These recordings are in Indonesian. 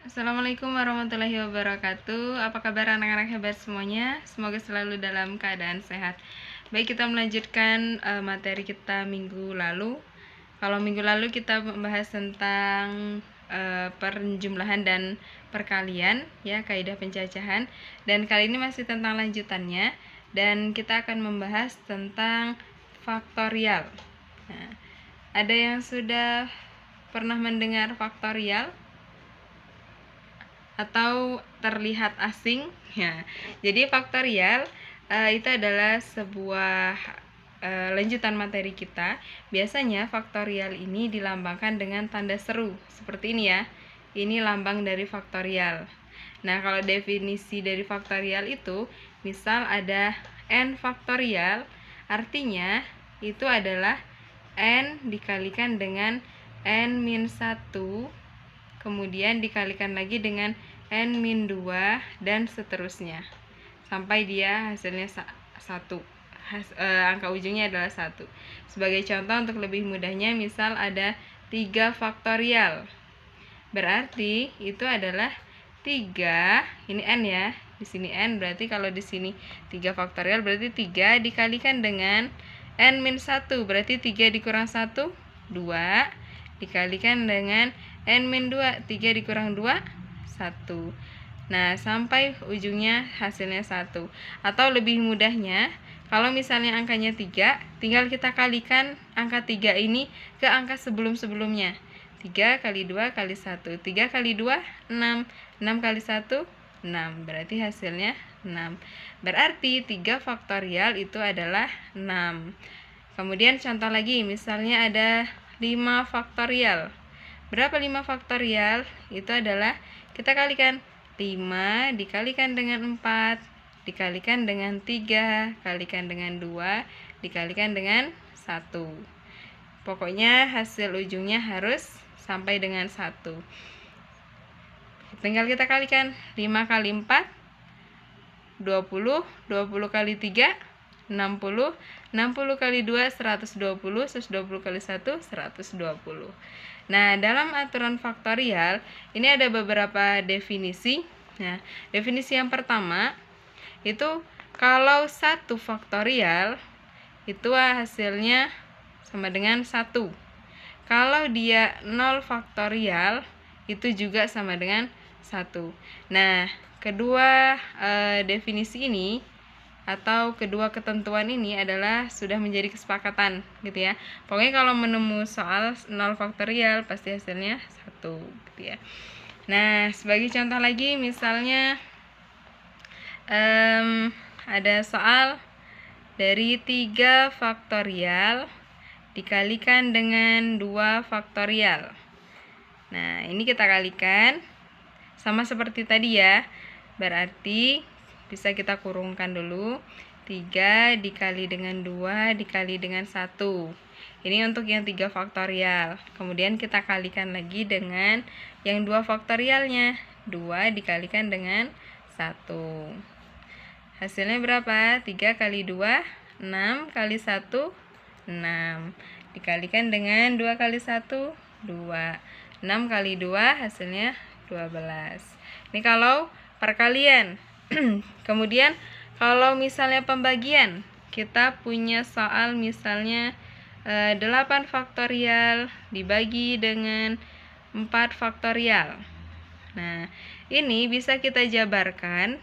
Assalamualaikum warahmatullahi wabarakatuh. Apa kabar anak-anak hebat semuanya? Semoga selalu dalam keadaan sehat. Baik, kita melanjutkan materi kita minggu lalu. Kalau minggu lalu kita membahas tentang penjumlahan dan perkalian, ya, kaidah pencacahan. Dan kali ini masih tentang lanjutannya, dan kita akan membahas tentang faktorial. Nah, ada yang sudah pernah mendengar faktorial atau terlihat asing, ya? Jadi faktorial itu adalah sebuah lanjutan materi kita. Biasanya faktorial ini dilambangkan dengan tanda seru seperti ini, ya. Ini lambang dari faktorial. Nah, kalau definisi dari faktorial itu, misal ada n faktorial, artinya itu adalah n dikalikan dengan n-1, kemudian dikalikan lagi dengan n-2 dan seterusnya sampai dia hasilnya 1. Angka ujungnya adalah 1. Sebagai contoh untuk lebih mudahnya, misal ada 3 faktorial. Berarti itu adalah 3, ini n ya. Di sini n, berarti kalau di sini 3 faktorial berarti 3 dikalikan dengan n-1, berarti 3 dikurang 1, 2, dikalikan dengan n-2, 3 dikurang 2, 1. Nah, sampai ujungnya hasilnya 1. Atau lebih mudahnya, kalau misalnya angkanya 3, tinggal kita kalikan angka 3 ini ke angka sebelum-sebelumnya. 3 kali 2 kali 1. 3 kali 2, 6. 6 kali 1, 6. Berarti hasilnya 6. Berarti 3 faktorial itu adalah 6. Kemudian contoh lagi, misalnya ada 5 faktorial. Berapa 5 faktorial? Itu adalah, kita kalikan 5 dikalikan dengan 4, dikalikan dengan 3, kalikan dengan 2, dikalikan dengan 1. Pokoknya hasil ujungnya harus sampai dengan 1. Tinggal kita kalikan 5 kali 4, 20, 20 kali 3, 60, 60 kali 2, 120, 120 kali 1, 120. Nah, dalam aturan faktorial, ini ada beberapa definisi. Nah, definisi yang pertama, itu kalau 1 faktorial, itu hasilnya sama dengan 1. Kalau dia 0 faktorial, itu juga sama dengan 1. Nah, kedua definisi ini atau kedua ketentuan ini adalah sudah menjadi kesepakatan, gitu ya. Pokoknya kalau menemu soal 0 faktorial pasti hasilnya 1, gitu ya. Nah, sebagai contoh lagi, misalnya ada soal dari 3 faktorial dikalikan dengan 2 faktorial. Nah, ini kita kalikan sama seperti tadi ya. Berarti bisa kita kurungkan dulu. 3 dikali dengan 2 dikali dengan 1. Ini untuk yang 3 faktorial. Kemudian kita kalikan lagi dengan yang 2 faktorialnya. 2 dikalikan dengan 1. Hasilnya berapa? 3 kali 2, 6 kali 1, 6. Dikalikan dengan 2 kali 1, 2. 6 kali 2 hasilnya 12. Ini kalau perkalian. Kemudian kalau misalnya pembagian, kita punya soal misalnya 8 faktorial dibagi dengan 4 faktorial. Nah, ini bisa kita jabarkan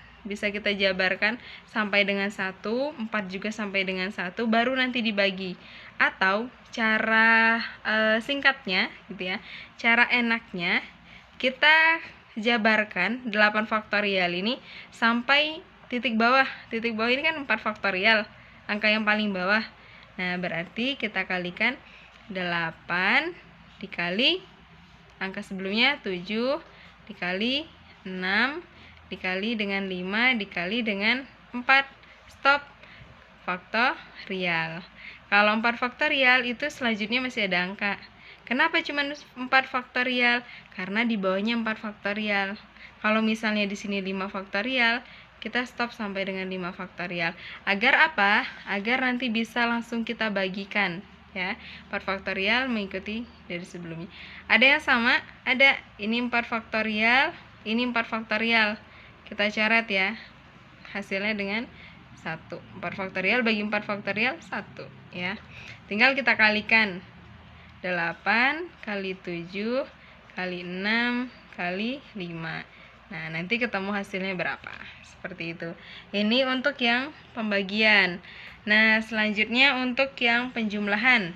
sampai dengan 1, 4 juga sampai dengan 1, baru nanti dibagi. Atau cara singkatnya, gitu ya, cara enaknya, kita jabarkan 8 faktorial ini sampai titik bawah. Titik bawah ini kan 4 faktorial, angka yang paling bawah. Nah, berarti kita kalikan 8 dikali angka sebelumnya 7 dikali 6 dikali dengan 5 dikali dengan 4. Stop. Faktorial. Kalau 4 faktorial itu selanjutnya masih ada angka. Kenapa cuma 4 faktorial? Karena di bawahnya 4 faktorial. Kalau misalnya di sini 5 faktorial, kita stop sampai dengan 5 faktorial. Agar apa? Agar nanti bisa langsung kita bagikan, ya. 4 faktorial mengikuti dari sebelumnya. Ada yang sama? Ada. Ini 4 faktorial ini 4 faktorial. Kita coret ya. Hasilnya dengan 1. 4 faktorial bagi 4 faktorial 1 ya. Tinggal kita kalikan. 8 kali 7 kali 6 kali 5. Nah, nanti ketemu hasilnya berapa. Seperti itu. Ini untuk yang pembagian. Nah, selanjutnya untuk yang penjumlahan.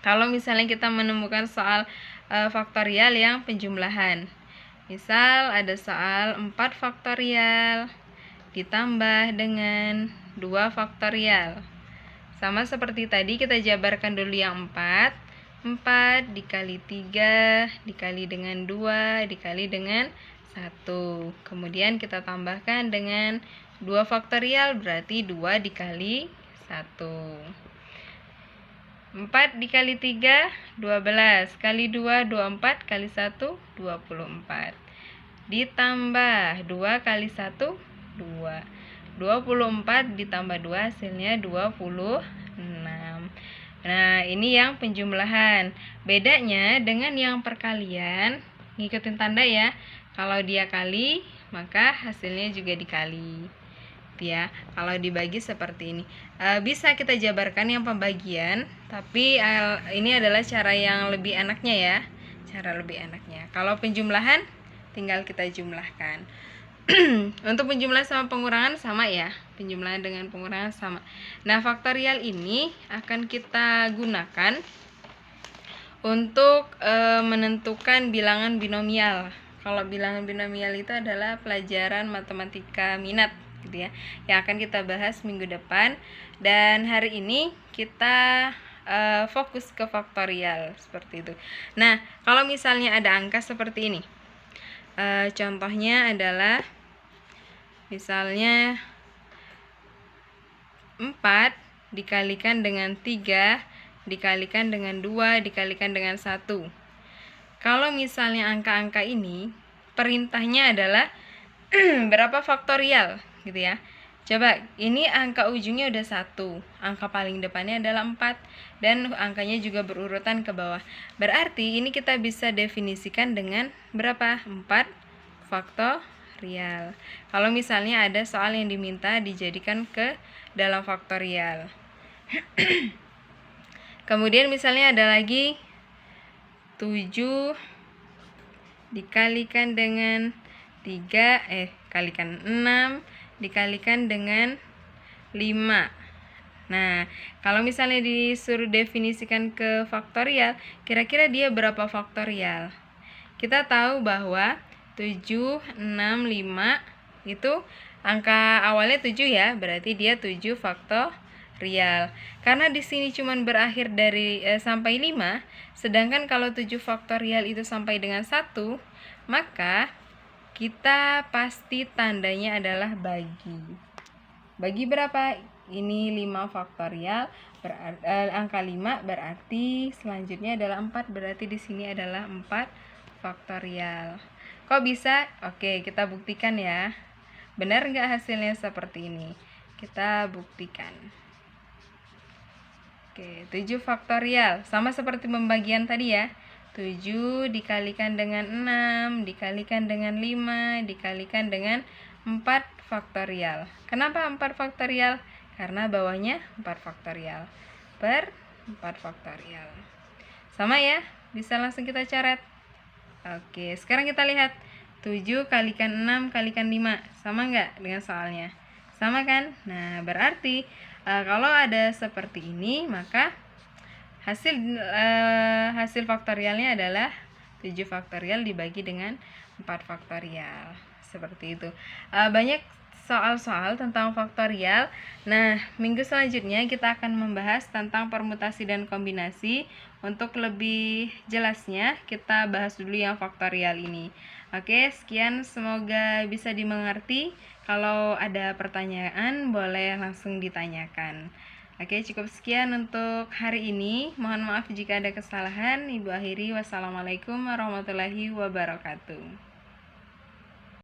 Kalau misalnya kita menemukan soal faktorial yang penjumlahan. Misal ada soal 4 faktorial ditambah dengan 2 faktorial. Sama seperti tadi, kita jabarkan dulu yang 4. 4 dikali 3 dikali dengan 2 dikali dengan 1. Kemudian kita tambahkan dengan 2 faktorial, berarti 2 dikali 1. 4 dikali 3, 12. Kali 2, 24. Kali 1, 24. Ditambah 2 kali 1, 2. 24 ditambah 2 hasilnya 26. Nah, ini yang penjumlahan. Bedanya dengan yang perkalian, ngikutin tanda ya. Kalau dia kali, maka hasilnya juga dikali. Ya, kalau dibagi seperti ini. Bisa kita jabarkan yang pembagian, tapi ini adalah cara yang lebih enaknya ya. Cara lebih enaknya. Kalau penjumlahan, tinggal kita jumlahkan. Untuk penjumlahan sama pengurangan sama ya. Penjumlahan dengan pengurangan sama. Nah, faktorial ini akan kita gunakan untuk menentukan bilangan binomial. Kalau bilangan binomial itu adalah pelajaran matematika minat gitu ya, yang akan kita bahas minggu depan. Dan hari ini kita fokus ke faktorial seperti itu. Nah, kalau misalnya ada angka seperti ini, contohnya adalah misalnya 4 dikalikan dengan 3 dikalikan dengan 2 dikalikan dengan 1. Kalau misalnya angka-angka ini perintahnya adalah berapa faktorial gitu ya. Coba, ini angka ujungnya udah 1, angka paling depannya adalah 4, dan angkanya juga berurutan ke bawah. Berarti ini kita bisa definisikan dengan berapa? 4 faktorial. Kalau misalnya ada soal yang diminta dijadikan ke dalam faktorial. Kemudian misalnya ada lagi 7 dikalikan dengan 3, kalikan 6 dikalikan dengan 5. Nah, kalau misalnya disuruh definisikan ke faktorial, kira-kira dia berapa faktorial? Kita tahu bahwa 7, 6, 5 itu angka awalnya 7 ya, berarti dia 7 faktorial. Karena di sini cuma berakhir dari sampai 5, sedangkan kalau 7 faktorial itu sampai dengan 1, maka kita pasti tandanya adalah bagi. Bagi berapa? Ini 5 faktorial, angka 5 berarti selanjutnya adalah 4, berarti di sini adalah 4 faktorial. Kok bisa? Oke, kita buktikan ya. Benar nggak hasilnya seperti ini? Kita buktikan. Oke, 7 faktorial. Sama seperti pembagian tadi ya. 7 dikalikan dengan 6, dikalikan dengan 5, dikalikan dengan 4 faktorial. Kenapa 4 faktorial? Karena bawahnya 4 faktorial per 4 faktorial. Sama ya? Bisa langsung kita coret. Oke, sekarang kita lihat. 7 kalikan 6 kalikan 5. Sama nggak dengan soalnya? Sama kan? Nah, berarti kalau ada seperti ini, maka hasil faktorialnya adalah 7 faktorial dibagi dengan 4 faktorial. Seperti itu. Banyak soal-soal tentang faktorial. Nah, minggu selanjutnya kita akan membahas tentang permutasi dan kombinasi. Untuk lebih jelasnya, kita bahas dulu yang faktorial ini. Oke, sekian, semoga bisa dimengerti. Kalau ada pertanyaan, boleh langsung ditanyakan. Oke, cukup sekian untuk hari ini. Mohon maaf jika ada kesalahan. Ibu akhiri, wassalamualaikum warahmatullahi wabarakatuh.